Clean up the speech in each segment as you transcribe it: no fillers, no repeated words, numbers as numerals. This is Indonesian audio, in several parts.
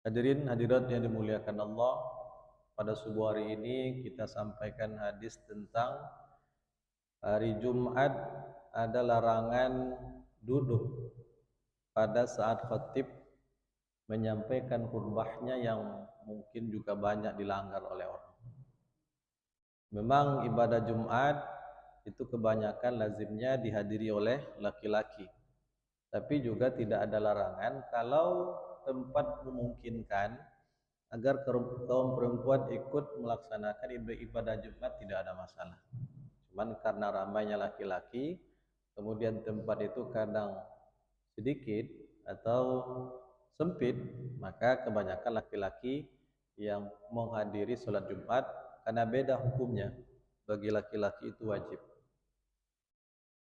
Hadirin hadirat yang dimuliakan Allah, pada subuh hari ini kita sampaikan hadis tentang hari Jumat ada larangan duduk pada saat khatib menyampaikan khutbahnya yang mungkin juga banyak dilanggar oleh orang. Memang ibadah Jumat itu kebanyakan lazimnya dihadiri oleh laki-laki. Tapi juga tidak ada larangan kalau tempat memungkinkan agar kaum perempuan ikut melaksanakan ibadah Jumat, tidak ada masalah. Cuman karena ramainya laki-laki, kemudian tempat itu kadang sedikit atau sempit, maka kebanyakan laki-laki yang menghadiri sholat Jumat, karena beda hukumnya. Bagi laki-laki itu wajib.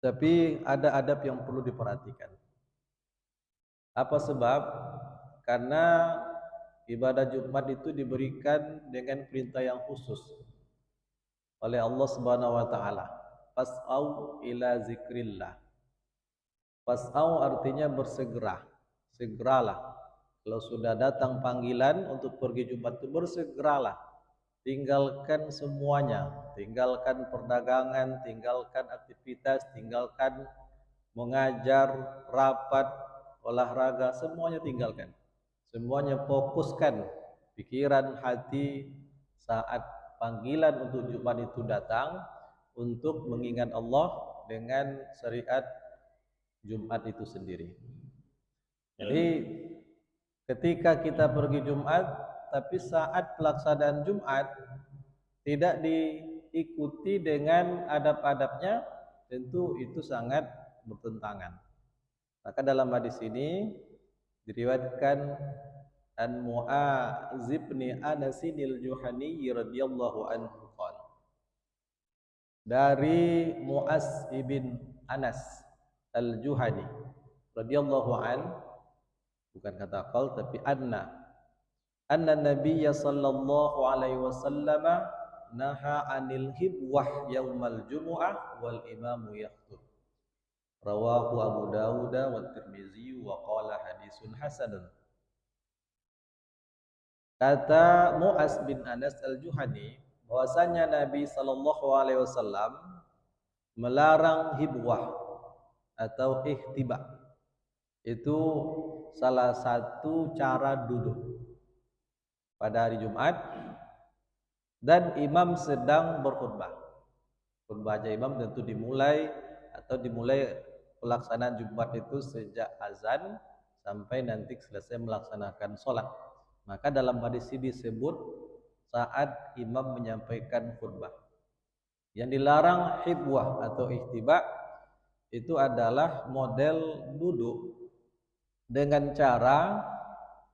Tapi ada adab yang perlu diperhatikan. Apa sebab? Karena ibadah Jumat itu diberikan dengan perintah yang khusus oleh Allah Subhanahu wa taala. Fas'au ila zikrillah. Fas'au artinya bersegera. Segeralah. Kalau sudah datang panggilan untuk pergi Jumat itu bersegeralah. Tinggalkan semuanya, tinggalkan perdagangan, tinggalkan aktivitas, tinggalkan mengajar, rapat, olahraga, semuanya tinggalkan. Semuanya fokuskan pikiran, hati saat panggilan untuk Jumat itu datang untuk mengingat Allah dengan syariat Jumat itu sendiri. Jadi ketika kita pergi Jumat, tapi saat pelaksanaan Jumat tidak diikuti dengan adab-adabnya, tentu itu sangat bertentangan. Maka dalam hadis ini diriwayatkan an Mu'adz bin Anas al-Juhani radhiyallahu anhu qala, dari Mu'adz bin Anas al-Juhani radhiyallahu an, bukan kata qal tapi anna Nabiyya sallallahu alaihi wasallam naha anil hibwah yaumal jumu'ah wal imamu yakhutub. Rawahu Abu Dawud wa Tirmizi wa qala hadisun hasanun. Kata Mu'adz bin Anas al-Juhani bahwasanya Nabi sallallahu alaihi wasallam melarang hibwah atau ihtiba. Itu salah satu cara duduk pada hari Jumat dan imam sedang berkhutbah. Khutbahnya imam tentu dimulai pelaksanaan Jumat itu sejak azan sampai nanti selesai melaksanakan sholat. Maka dalam hadis ini disebut saat imam menyampaikan khutbah. Yang dilarang hibwah atau ihtiba itu adalah model duduk dengan cara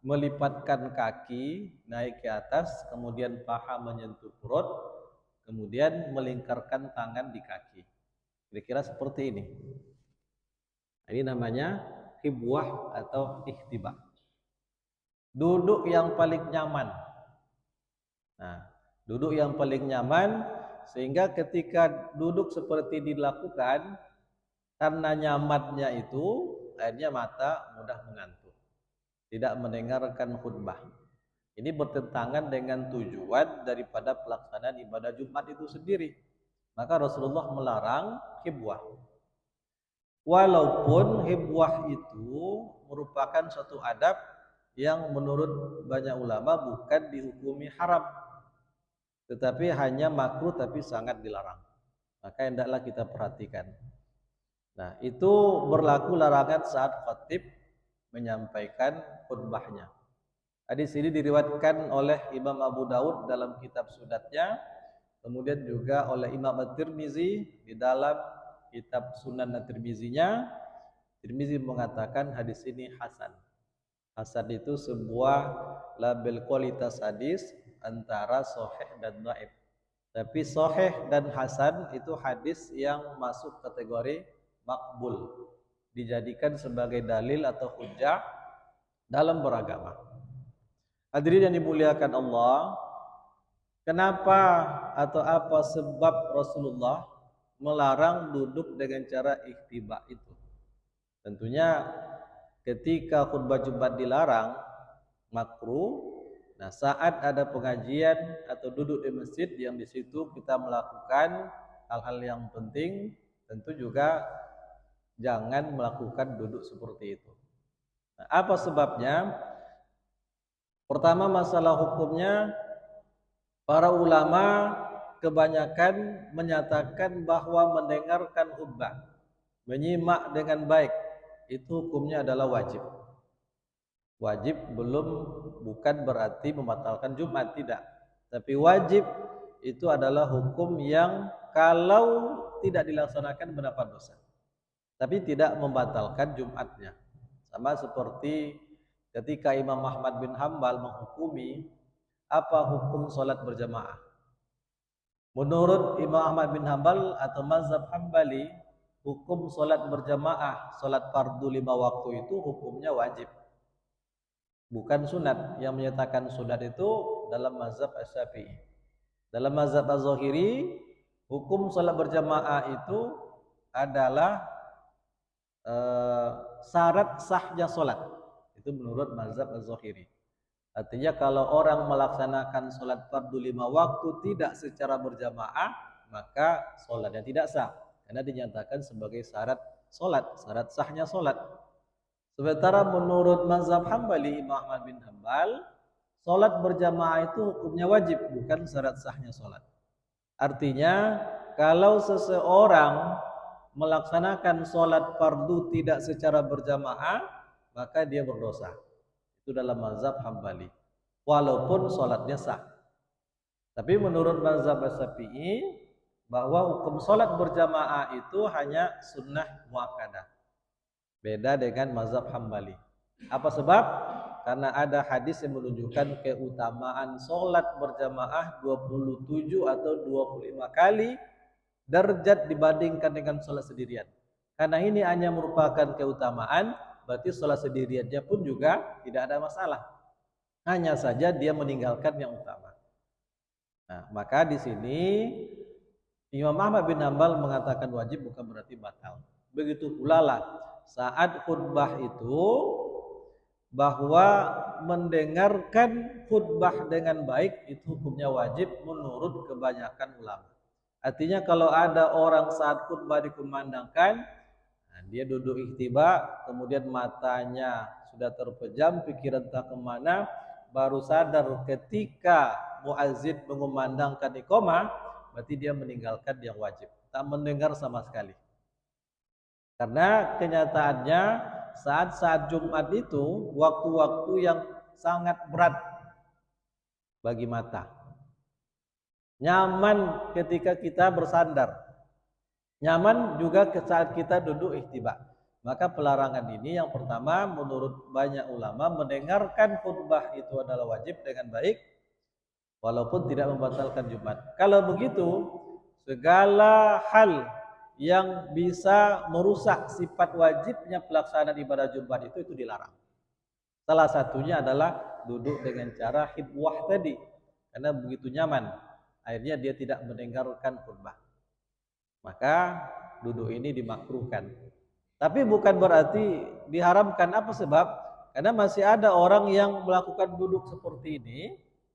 melipatkan kaki naik ke atas, kemudian paha menyentuh perut, kemudian melingkarkan tangan di kaki. Kira-kira seperti ini. Ini namanya hibwah atau ihtiba. Duduk yang paling nyaman. Nah, duduk yang paling nyaman sehingga ketika duduk seperti dilakukan, karena nyamannya itu akhirnya mata mudah mengantuk, tidak mendengarkan khutbah. Ini bertentangan dengan tujuan daripada pelaksanaan ibadah Jumat itu sendiri. Maka Rasulullah melarang hibwah. Walaupun hibwah itu merupakan suatu adab yang menurut banyak ulama bukan dihukumi haram, tetapi hanya makruh tapi sangat dilarang. Maka hendaklah kita perhatikan. Nah, itu berlaku larangan saat khatib menyampaikan khutbahnya. Hadis ini diriwayatkan oleh Imam Abu Daud dalam kitab sunatnya, kemudian juga oleh Imam At-Tirmizi di dalam kitab Sunan At-Tirmizinya. Tirmizi mengatakan hadis ini hasan. Hasan itu sebuah label kualitas hadis antara sahih dan dhaif. Tapi sahih dan hasan itu hadis yang masuk kategori makbul, dijadikan sebagai dalil atau hujjah dalam beragama. Hadirin yang dimuliakan Allah, kenapa atau apa sebab Rasulullah melarang duduk dengan cara ihtiba itu? Tentunya ketika khutbah Jumat dilarang, makruh. Nah, saat ada pengajian atau duduk di masjid yang di situ kita melakukan hal-hal yang penting, tentu juga jangan melakukan duduk seperti itu. Nah, apa sebabnya? Pertama, masalah hukumnya, para ulama kebanyakan menyatakan bahwa mendengarkan khutbah, menyimak dengan baik, itu hukumnya adalah wajib. Wajib bukan berarti membatalkan Jumat, tidak. Tapi wajib itu adalah hukum yang kalau tidak dilaksanakan mendapat dosa. Tapi tidak membatalkan Jumatnya. Sama seperti ketika Imam Ahmad bin Hambal menghukumi apa hukum sholat berjamaah. Menurut Imam Ahmad bin Hambal atau mazhab Hambali, hukum sholat berjamaah, sholat fardu 5 waktu itu hukumnya wajib, bukan sunat. Yang menyatakan sunat itu dalam mazhab Asy-Syafi'i. Dalam mazhab Az-Zahiri, hukum sholat berjamaah itu adalah syarat sahnya sholat. Itu menurut mazhab Az-Zahiri. Artinya kalau orang melaksanakan sholat fardu 5 waktu tidak secara berjamaah, maka sholatnya tidak sah, karena dinyatakan sebagai syarat sholat, syarat sahnya sholat. Sementara menurut mazhab Hambali, Imam Ahmad bin Hambal, sholat berjamaah itu hukumnya wajib, bukan syarat sahnya sholat. Artinya kalau seseorang melaksanakan sholat fardu tidak secara berjamaah, maka dia berdosa. Itu dalam mazhab Hambali, walaupun sholatnya sah. Tapi menurut mazhab Syafi'i, bahwa hukum sholat berjamaah itu hanya sunnah muakkadah. Beda dengan mazhab Hambali. Apa sebab? Karena ada hadis yang menunjukkan keutamaan sholat berjamaah 27 atau 25 kali derajat dibandingkan dengan sholat sendirian. Karena ini hanya merupakan keutamaan, berarti sholat sendiriannya pun juga tidak ada masalah. Hanya saja dia meninggalkan yang utama. Nah, maka di sini Imam Ahmad bin Hambal mengatakan wajib, bukan berarti batal. Begitu pula lah saat khutbah itu, bahwa mendengarkan khutbah dengan baik itu hukumnya wajib menurut kebanyakan ulama. Artinya kalau ada orang saat khutbah dikumandangkan, dia duduk ihtiba, kemudian matanya sudah terpejam, pikiran tak kemana, baru sadar ketika muazzin mengumandangkan iqamah, berarti dia meninggalkan yang wajib, tak mendengar sama sekali. Karena kenyataannya saat-saat Jumat itu waktu-waktu yang sangat berat bagi mata. Nyaman ketika kita bersandar, nyaman juga saat kita duduk ihtiba. Maka pelarangan ini yang pertama menurut banyak ulama, mendengarkan khutbah itu adalah wajib dengan baik walaupun tidak membatalkan Jumat. Kalau begitu, segala hal yang bisa merusak sifat wajibnya pelaksanaan ibadah Jumat itu dilarang. Salah satunya adalah duduk dengan cara hibwah tadi, karena begitu nyaman, akhirnya dia tidak mendengarkan khutbah. Maka duduk ini dimakruhkan. Tapi bukan berarti diharamkan. Apa sebab? Karena masih ada orang yang melakukan duduk seperti ini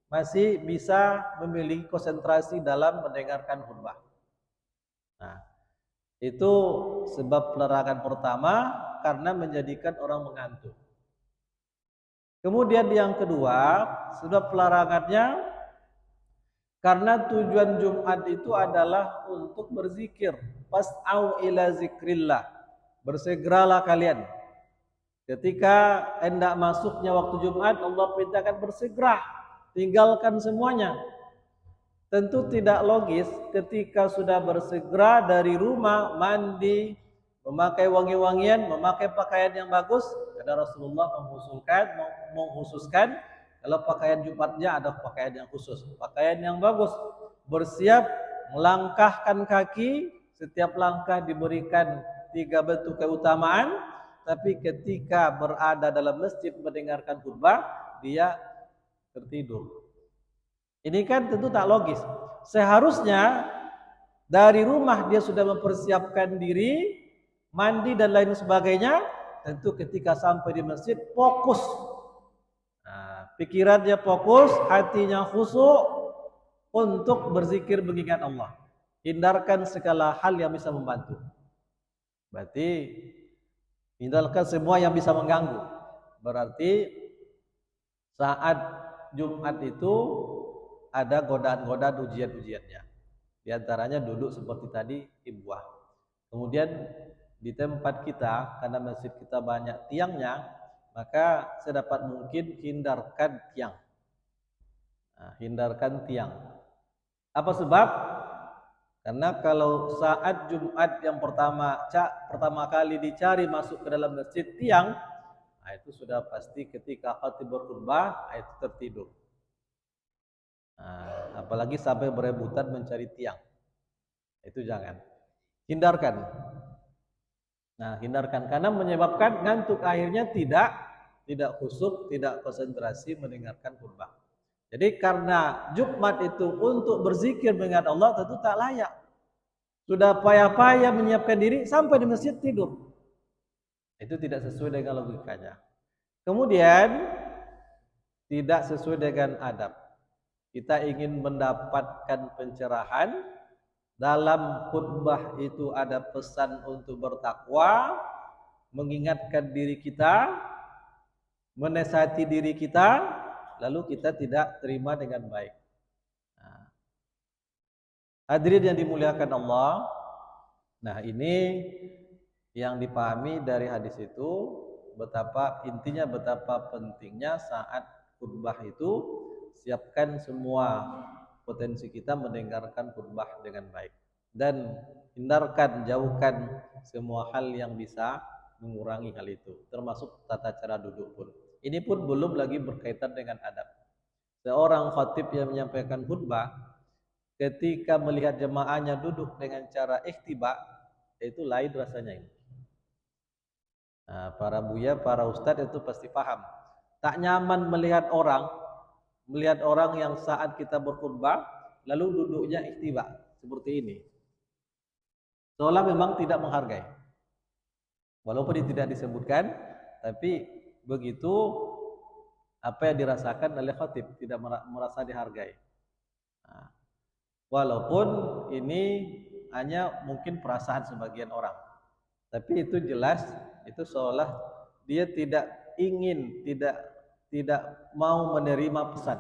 masih bisa memiliki konsentrasi dalam mendengarkan khutbah. Nah, itu sebab pelarangan pertama, karena menjadikan orang mengantuk. Kemudian yang kedua, sebab pelarangannya karena tujuan Jumat itu adalah untuk berzikir. Fas'au ila zikrillah. Bersegeralah kalian. Ketika hendak masuknya waktu Jumat, Allah perintahkan bersegera, tinggalkan semuanya. Tentu tidak logis ketika sudah bersegera dari rumah, mandi, memakai wangi-wangian, memakai pakaian yang bagus. Karena Rasulullah mengkhususkan kalau pakaian Jumatnya ada pakaian yang khusus, pakaian yang bagus, bersiap melangkahkan kaki, setiap langkah diberikan 3 bentuk keutamaan. Tapi ketika berada dalam masjid mendengarkan khutbah, dia tertidur. Ini kan tentu tak logis. Seharusnya dari rumah dia sudah mempersiapkan diri, mandi dan lain sebagainya. Tentu ketika sampai di masjid fokus. Nah, pikirannya fokus, hatinya khusyuk untuk berzikir mengingat Allah. Hindarkan segala hal yang bisa membantu. Berarti hindarkan semua yang bisa mengganggu. Berarti saat Jumat itu ada godaan-godaan ujian-ujiannya. Di antaranya duduk seperti tadi ibuah. Kemudian di tempat kita, karena masjid kita banyak tiangnya, maka sedapat mungkin hindarkan tiang. Nah, hindarkan tiang. Apa sebab? Karena kalau saat Jumat yang pertama kali dicari masuk ke dalam masjid tiang, nah itu sudah pasti ketika khatib berkhutbah itu tertidur. Nah, apalagi sampai berebutan mencari tiang. Itu jangan. Hindarkan. Nah, hindarkan karena menyebabkan ngantuk, akhirnya tidak khusyuk, tidak konsentrasi mendengarkan khutbah. Jadi karena Jumat itu untuk berzikir mengingat Allah, tentu tak layak. Sudah payah-payah menyiapkan diri sampai di masjid tidur. Itu tidak sesuai dengan logikanya. Kemudian tidak sesuai dengan adab. Kita ingin mendapatkan pencerahan, dalam khutbah itu ada pesan untuk bertakwa, mengingatkan diri kita, menasihati diri kita, lalu kita tidak terima dengan baik. Nah, hadirin yang dimuliakan Allah, nah ini yang dipahami dari hadis itu, betapa pentingnya saat khutbah itu siapkan semua potensi kita mendengarkan khutbah dengan baik dan jauhkan semua hal yang bisa mengurangi hal itu, termasuk tata cara duduk pun. Ini pun belum lagi berkaitan dengan adab. Seorang khatib yang menyampaikan khutbah ketika melihat jemaahnya duduk dengan cara ikhtiba, itu lain rasanya ini. Nah, para buya, para ustadz itu pasti paham. Tak nyaman melihat orang yang saat kita berkhutbah lalu duduknya ikhtiba seperti ini. Seolah memang tidak menghargai. Walaupun tidak disebutkan, tapi begitu apa yang dirasakan oleh khatib, tidak merasa dihargai. Nah, walaupun ini hanya mungkin perasaan sebagian orang, tapi itu jelas itu seolah dia tidak ingin, tidak mau menerima pesan.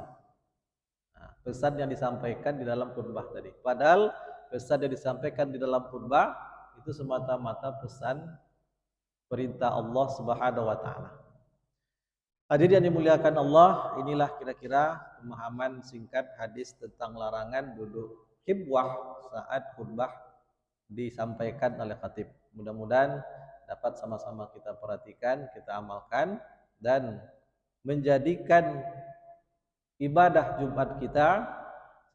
Nah, pesan yang disampaikan di dalam khutbah tadi. Padahal pesan yang disampaikan di dalam khutbah itu semata-mata pesan perintah Allah Subhanahu wa taala. Hadirin yang dimuliakan Allah, inilah kira-kira pemahaman singkat hadis tentang larangan duduk hibwah saat khutbah disampaikan oleh khatib. Mudah-mudahan dapat sama-sama kita perhatikan, kita amalkan dan menjadikan ibadah Jumat kita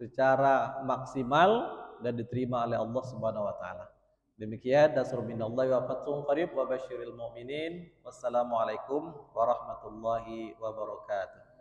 secara maksimal dan diterima oleh Allah Subhanahu wa taala. Demikian, dasrul minallahi wa fathun qarib wa basyiril mu'minin. Wassalamualaikum warahmatullahi wabarakatuh.